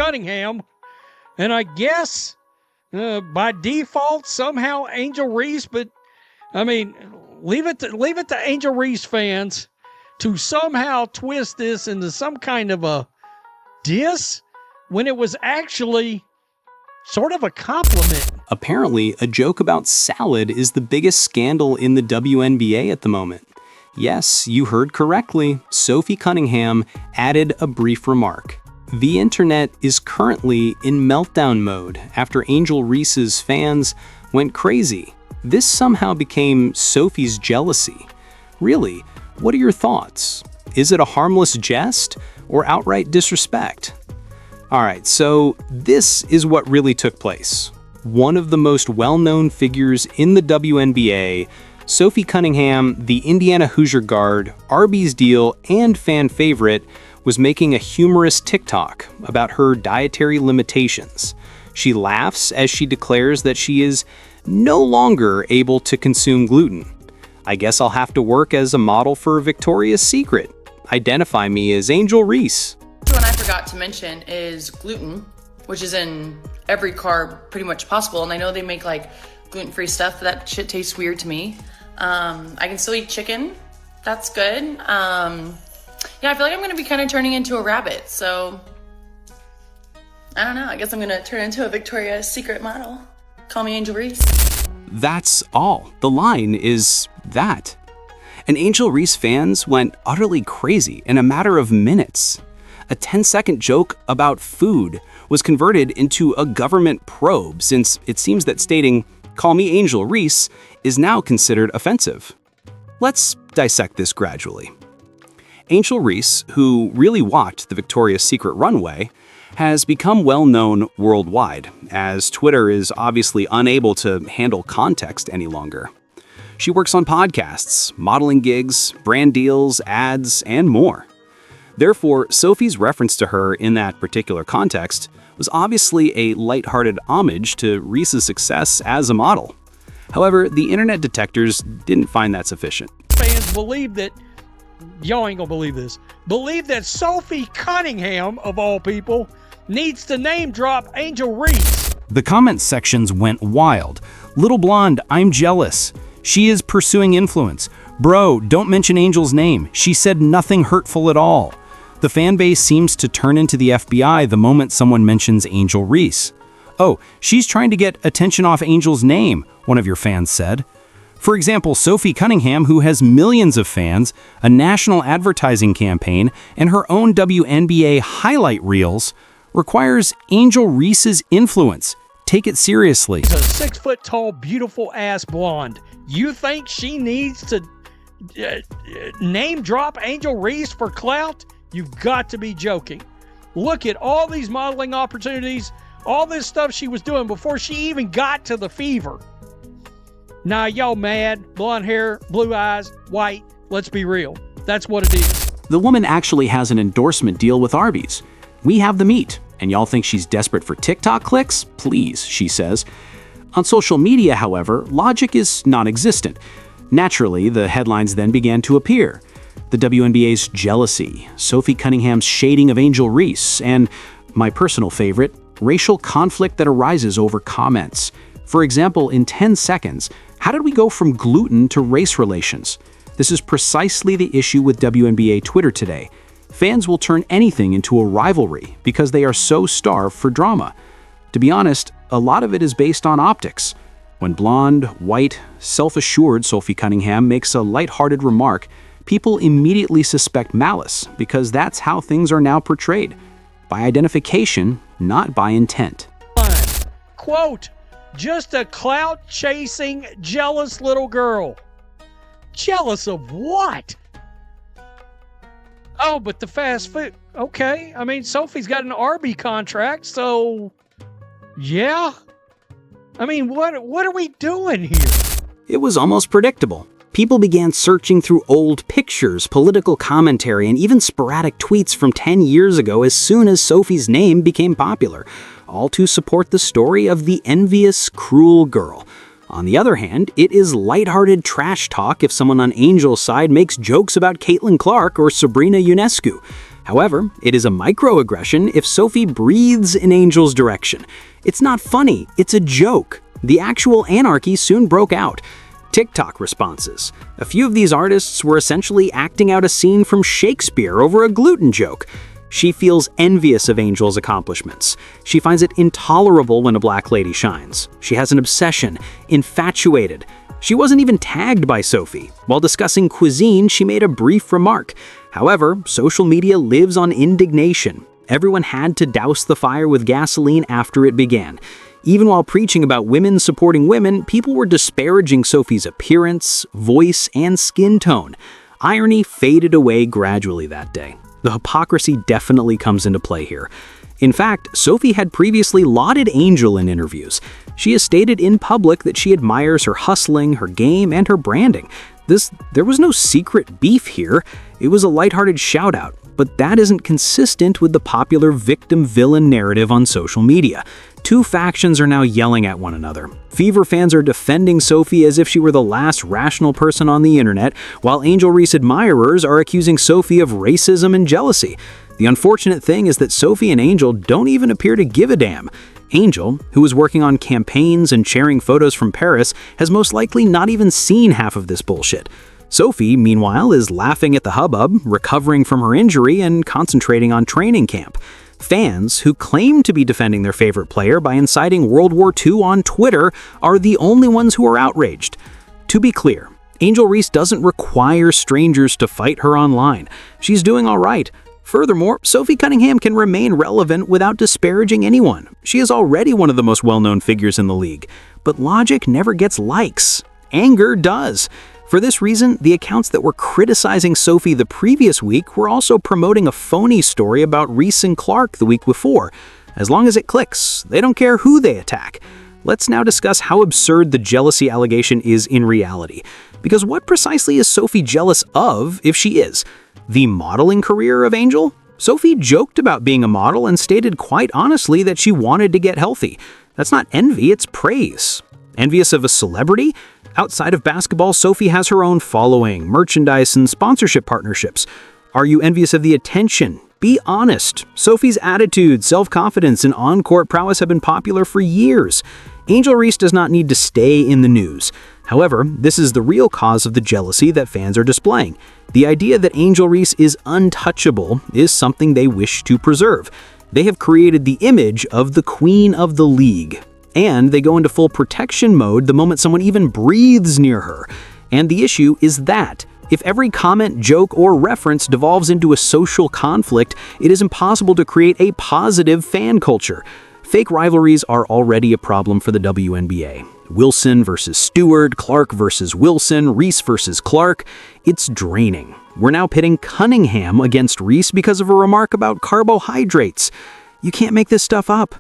Cunningham, and I guess by default somehow Angel Reese, but I mean, leave it to Angel Reese fans to somehow twist this into some kind of a diss when it was actually sort of a compliment. Apparently, a joke about salad is the biggest scandal in the WNBA at the moment. Yes, you heard correctly. Sophie Cunningham added a brief remark. The internet is currently in meltdown mode after Angel Reese's fans went crazy. This somehow became Sophie's jealousy. Really, what are your thoughts? Is it a harmless jest or outright disrespect? Alright, so this is what really took place. One of the most well-known figures in the WNBA, Sophie Cunningham, the Indiana Hoosier guard, Arby's deal, and fan favorite, was making a humorous TikTok about her dietary limitations. She laughs as she declares that she is no longer able to consume gluten. I guess I'll have to work as a model for Victoria's Secret. Identify me as Angel Reese. One I forgot to mention is gluten, which is in every carb pretty much possible. And I know they make like gluten-free stuff, but that shit tastes weird to me. I can still eat chicken. That's good. Yeah, I feel like I'm going to be kind of turning into a rabbit. So I don't know. I guess I'm going to turn into a Victoria's Secret model. Call me Angel Reese. That's all. The line is that. And Angel Reese fans went utterly crazy in a matter of minutes. A 10-second joke about food was converted into a government probe, since it seems that stating, "Call me Angel Reese," is now considered offensive. Let's dissect this gradually. Angel Reese, who really walked the Victoria's Secret runway, has become well known worldwide, as Twitter is obviously unable to handle context any longer. She works on podcasts, modeling gigs, brand deals, ads, and more. Therefore, Sophie's reference to her in that particular context was obviously a lighthearted homage to Reese's success as a model. However, the internet detectors didn't find that sufficient. Fans believe that, y'all ain't gonna believe this, believe that Sophie Cunningham, of all people, needs to name drop Angel Reese. The comment sections went wild. "Little blonde, I'm jealous. She is pursuing influence. Bro, don't mention Angel's name. She said nothing hurtful at all." The fan base seems to turn into the FBI the moment someone mentions Angel Reese. "Oh, she's trying to get attention off Angel's name," one of your fans said. For example, Sophie Cunningham, who has millions of fans, a national advertising campaign, and her own WNBA highlight reels, requires Angel Reese's influence. Take it seriously. She's a 6-foot-tall, beautiful-ass blonde. You think she needs to name drop Angel Reese for clout? You've got to be joking. Look at all these modeling opportunities, all this stuff she was doing before she even got to the fever. Nah, y'all mad. Blonde hair, blue eyes, white. Let's be real. That's what it is. The woman actually has an endorsement deal with Arby's. "We have the meat, and y'all think she's desperate for TikTok clicks? Please," she says. On social media, however, logic is non-existent. Naturally, the headlines then began to appear. The WNBA's jealousy, Sophie Cunningham's shading of Angel Reese, and, my personal favorite, racial conflict that arises over comments. For example, in 10 seconds, how did we go from gluten to race relations? This is precisely the issue with WNBA Twitter today. Fans will turn anything into a rivalry because they are so starved for drama. To be honest, a lot of it is based on optics. When blonde, white, self-assured Sophie Cunningham makes a lighthearted remark, people immediately suspect malice because that's how things are now portrayed. By identification, not by intent. Quote, "Just a clout-chasing, jealous little girl." Jealous of what? Oh, but the fast food. Okay, I mean, Sophie's got an Arby contract, so yeah. I mean, what are we doing here? It was almost predictable. People began searching through old pictures, political commentary, and even sporadic tweets from 10 years ago as soon as Sophie's name became popular, all to support the story of the envious, cruel girl. On the other hand, it is lighthearted trash talk if someone on Angel's side makes jokes about Caitlin Clark or Sabrina Ionescu. However, it is a microaggression if Sophie breathes in Angel's direction. It's not funny, it's a joke. The actual anarchy soon broke out. TikTok responses. A few of these artists were essentially acting out a scene from Shakespeare over a gluten joke. She feels envious of Angel's accomplishments. She finds it intolerable when a black lady shines. She has an obsession, infatuated. She wasn't even tagged by Sophie. While discussing cuisine, she made a brief remark. However, social media lives on indignation. Everyone had to douse the fire with gasoline after it began. Even while preaching about women supporting women, people were disparaging Sophie's appearance, voice, and skin tone. Irony faded away gradually that day. The hypocrisy definitely comes into play here. In fact, Sophie had previously lauded Angel in interviews. She has stated in public that she admires her hustling, her game, and her branding. There was no secret beef here. It was a lighthearted shout-out, but that isn't consistent with the popular victim-villain narrative on social media. Two factions are now yelling at one another. Fever fans are defending Sophie as if she were the last rational person on the internet, while Angel Reese admirers are accusing Sophie of racism and jealousy. The unfortunate thing is that Sophie and Angel don't even appear to give a damn. Angel, who is working on campaigns and sharing photos from Paris, has most likely not even seen half of this bullshit. Sophie, meanwhile, is laughing at the hubbub, recovering from her injury, and concentrating on training camp. Fans, who claim to be defending their favorite player by inciting World War II on Twitter, are the only ones who are outraged. To be clear, Angel Reese doesn't require strangers to fight her online. She's doing all right. Furthermore, Sophie Cunningham can remain relevant without disparaging anyone. She is already one of the most well-known figures in the league. But logic never gets likes. Anger does. For this reason, the accounts that were criticizing Sophie the previous week were also promoting a phony story about Reese and Clark the week before. As long as it clicks, they don't care who they attack. Let's now discuss how absurd the jealousy allegation is in reality. Because what precisely is Sophie jealous of if she is? The modeling career of Angel? Sophie joked about being a model and stated quite honestly that she wanted to get healthy. That's not envy, it's praise. Envious of a celebrity? Outside of basketball, Sophie has her own following, merchandise, and sponsorship partnerships. Are you envious of the attention? Be honest. Sophie's attitude, self-confidence, and on-court prowess have been popular for years. Angel Reese does not need to stay in the news. However, this is the real cause of the jealousy that fans are displaying. The idea that Angel Reese is untouchable is something they wish to preserve. They have created the image of the queen of the league. And they go into full protection mode the moment someone even breathes near her. And the issue is that if every comment, joke, or reference devolves into a social conflict, it is impossible to create a positive fan culture. Fake rivalries are already a problem for the WNBA. Wilson versus Stewart, Clark versus Wilson, Reese versus Clark. It's draining. We're now pitting Cunningham against Reese because of a remark about carbohydrates. You can't make this stuff up.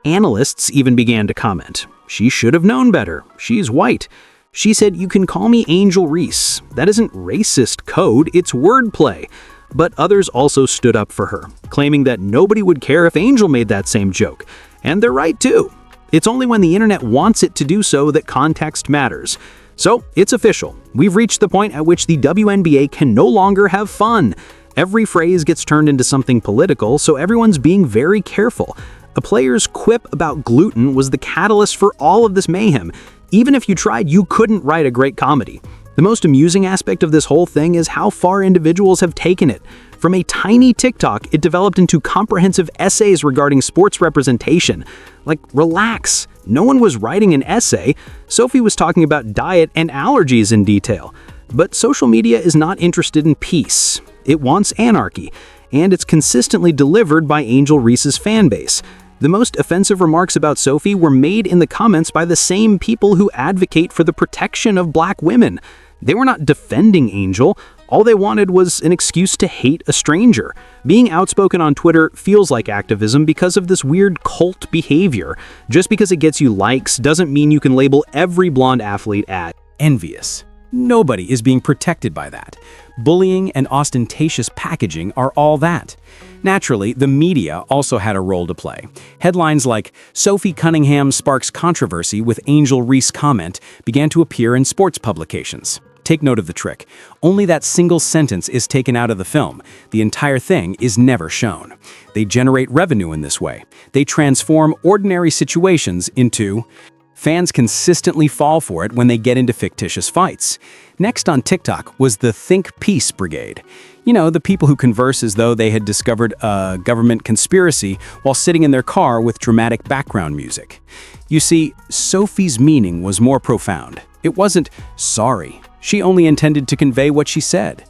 Analysts even began to comment. She should have known better. She's white. She said, "You can call me Angel Reese. That isn't racist code, it's wordplay." But others also stood up for her, claiming that nobody would care if Angel made that same joke. And they're right too. It's only when the internet wants it to do so that context matters. So, it's official. We've reached the point at which the WNBA can no longer have fun. Every phrase gets turned into something political, so everyone's being very careful. A player's quip about gluten was the catalyst for all of this mayhem. Even if you tried, you couldn't write a great comedy. The most amusing aspect of this whole thing is how far individuals have taken it. From a tiny TikTok, it developed into comprehensive essays regarding sports representation. Like, relax. No one was writing an essay. Sophie was talking about diet and allergies in detail. But social media is not interested in peace. It wants anarchy. And it's consistently delivered by Angel Reese's fanbase. The most offensive remarks about Sophie were made in the comments by the same people who advocate for the protection of black women. They were not defending Angel. All they wanted was an excuse to hate a stranger. Being outspoken on Twitter feels like activism because of this weird cult behavior. Just because it gets you likes doesn't mean you can label every blonde athlete as Envious. Nobody is being protected by that. Bullying and ostentatious packaging are all that. Naturally, the media also had a role to play. Headlines like "Sophie Cunningham sparks controversy with Angel Reese comment" began to appear in sports publications. Take note of the trick. Only that single sentence is taken out of the film. The entire thing is never shown. They generate revenue in this way. They transform ordinary situations into... Fans consistently fall for it when they get into fictitious fights. Next on TikTok was the Think Peace Brigade. You know, the people who converse as though they had discovered a government conspiracy while sitting in their car with dramatic background music. You see, Sophie's meaning was more profound. It wasn't sorry. She only intended to convey what she said.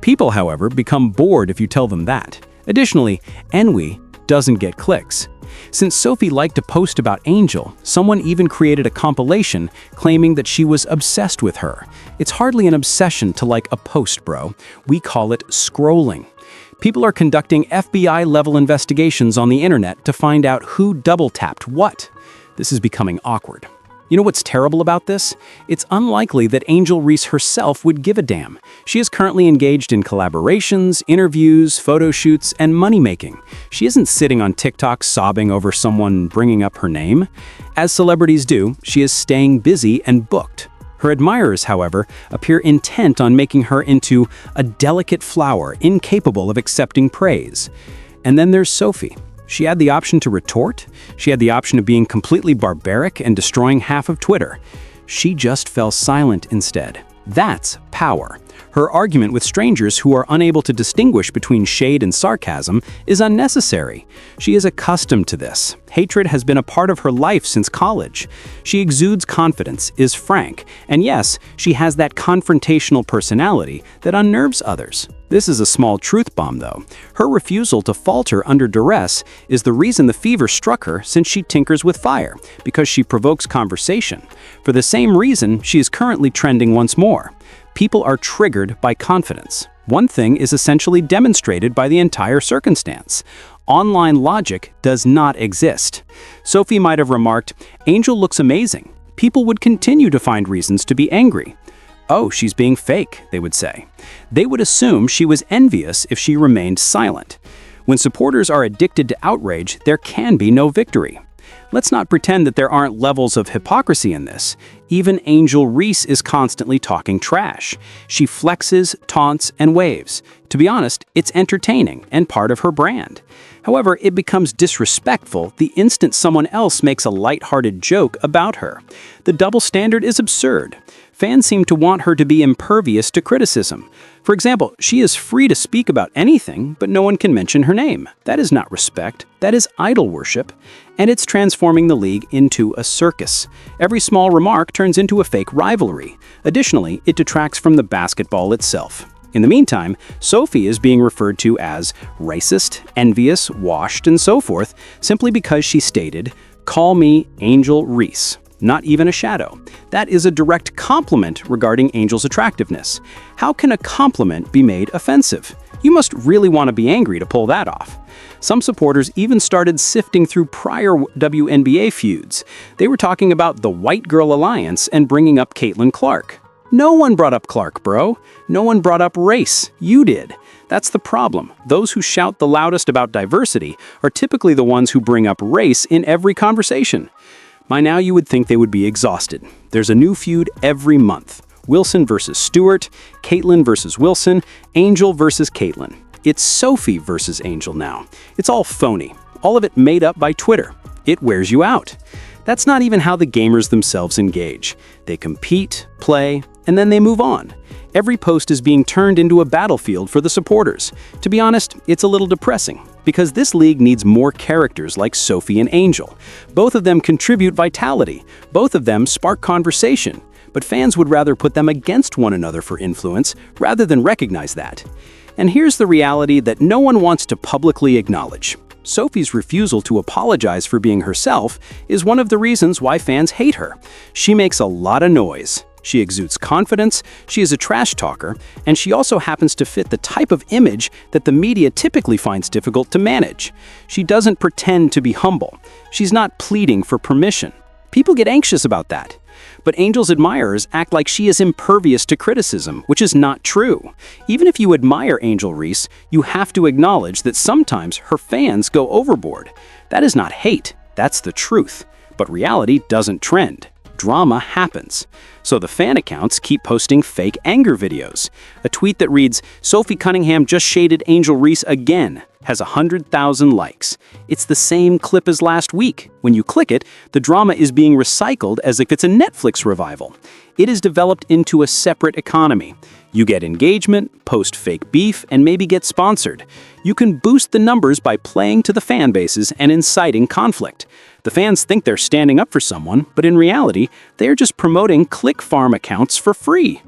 People, however, become bored if you tell them that. Additionally, ennui doesn't get clicks. Since Sophie liked to post about Angel, someone even created a compilation claiming that she was obsessed with her. It's hardly an obsession to like a post, bro. We call it scrolling. People are conducting FBI-level investigations on the internet to find out who double-tapped what. This is becoming awkward. You know what's terrible about this? It's unlikely that Angel Reese herself would give a damn. She is currently engaged in collaborations, interviews, photo shoots, and money-making. She isn't sitting on TikTok sobbing over someone bringing up her name. As celebrities do, she is staying busy and booked. Her admirers, however, appear intent on making her into a delicate flower incapable of accepting praise. And then there's Sophie. She had the option to retort. She had the option of being completely barbaric and destroying half of Twitter. She just fell silent instead. That's power. Her argument with strangers who are unable to distinguish between shade and sarcasm is unnecessary. She is accustomed to this. Hatred has been a part of her life since college. She exudes confidence, is frank, and yes, she has that confrontational personality that unnerves others. This is a small truth bomb, though. Her refusal to falter under duress is the reason the fever struck her since she tinkers with fire, because she provokes conversation. For the same reason, she is currently trending once more. People are triggered by confidence. One thing is essentially demonstrated by the entire circumstance. Online logic does not exist. Sophie might have remarked, "Angel looks amazing." People would continue to find reasons to be angry. "Oh, she's being fake," they would say. They would assume she was envious if she remained silent. When supporters are addicted to outrage, there can be no victory. Let's not pretend that there aren't levels of hypocrisy in this. Even Angel Reese is constantly talking trash. She flexes, taunts, and waves. To be honest, it's entertaining and part of her brand. However, it becomes disrespectful the instant someone else makes a lighthearted joke about her. The double standard is absurd. Fans seem to want her to be impervious to criticism. For example, she is free to speak about anything, but no one can mention her name. That is not respect. That is idol worship. And it's transforming the league into a circus. Every small remark turns into a fake rivalry. Additionally, it detracts from the basketball itself. In the meantime, Sophie is being referred to as racist, envious, washed, and so forth, simply because she stated, "Call me Angel Reese." Not even a shadow. That is a direct compliment regarding Angel's attractiveness. How can a compliment be made offensive? You must really want to be angry to pull that off. Some supporters even started sifting through prior WNBA feuds. They were talking about the White Girl Alliance and bringing up Caitlin Clark. No one brought up Clark, bro. No one brought up race. You did. That's the problem. Those who shout the loudest about diversity are typically the ones who bring up race in every conversation. By now, you would think they would be exhausted. There's a new feud every month. Wilson versus Stewart, Caitlin versus Wilson, Angel versus Caitlin. It's Sophie versus Angel now. It's all phony. All of it made up by Twitter. It wears you out. That's not even how the gamers themselves engage. They compete, play, and then they move on. Every post is being turned into a battlefield for the supporters. To be honest, it's a little depressing, because this league needs more characters like Sophie and Angel. Both of them contribute vitality. Both of them spark conversation. But fans would rather put them against one another for influence, rather than recognize that. And here's the reality that no one wants to publicly acknowledge. Sophie's refusal to apologize for being herself is one of the reasons why fans hate her. She makes a lot of noise. She exudes confidence, she is a trash talker, and she also happens to fit the type of image that the media typically finds difficult to manage. She doesn't pretend to be humble. She's not pleading for permission. People get anxious about that. But Angel's admirers act like she is impervious to criticism, which is not true. Even if you admire Angel Reese, you have to acknowledge that sometimes her fans go overboard. That is not hate, that's the truth. But reality doesn't trend. drama happens. So the fan accounts keep posting fake anger videos. A tweet that reads, "Sophie Cunningham just shaded Angel Reese again," has 100,000 likes. It's the same clip as last week. When you click it, the drama is being recycled as if it's a Netflix revival. It is developed into a separate economy. You get engagement, post fake beef, and maybe get sponsored. You can boost the numbers by playing to the fan bases and inciting conflict. The fans think they're standing up for someone, but in reality, they are just promoting click farm accounts for free.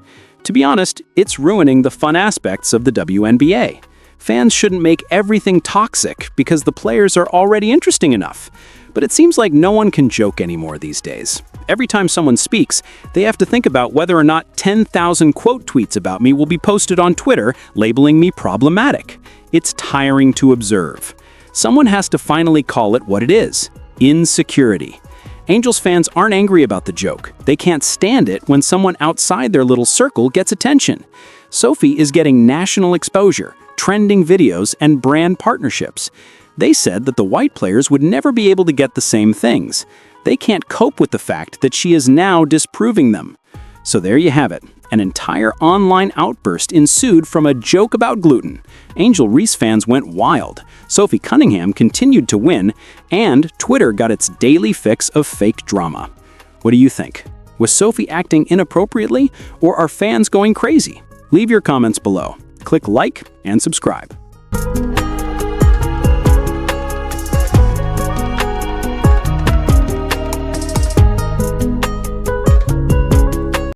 To be honest, it's ruining the fun aspects of the WNBA. Fans shouldn't make everything toxic because the players are already interesting enough. But it seems like no one can joke anymore these days. Every time someone speaks, they have to think about whether or not 10,000 quote tweets about me will be posted on Twitter labeling me problematic. It's tiring to observe. Someone has to finally call it what it is: insecurity. Angels fans aren't angry about the joke. They can't stand it when someone outside their little circle gets attention. Sophie is getting national exposure, trending videos, and brand partnerships. They said that the white players would never be able to get the same things. They can't cope with the fact that she is now disproving them. So there you have it. An entire online outburst ensued from a joke about gluten. Angel Reese fans went wild. Sophie Cunningham continued to win, and Twitter got its daily fix of fake drama. What do you think? Was Sophie acting inappropriately, or are fans going crazy? Leave your comments below. Click like and subscribe.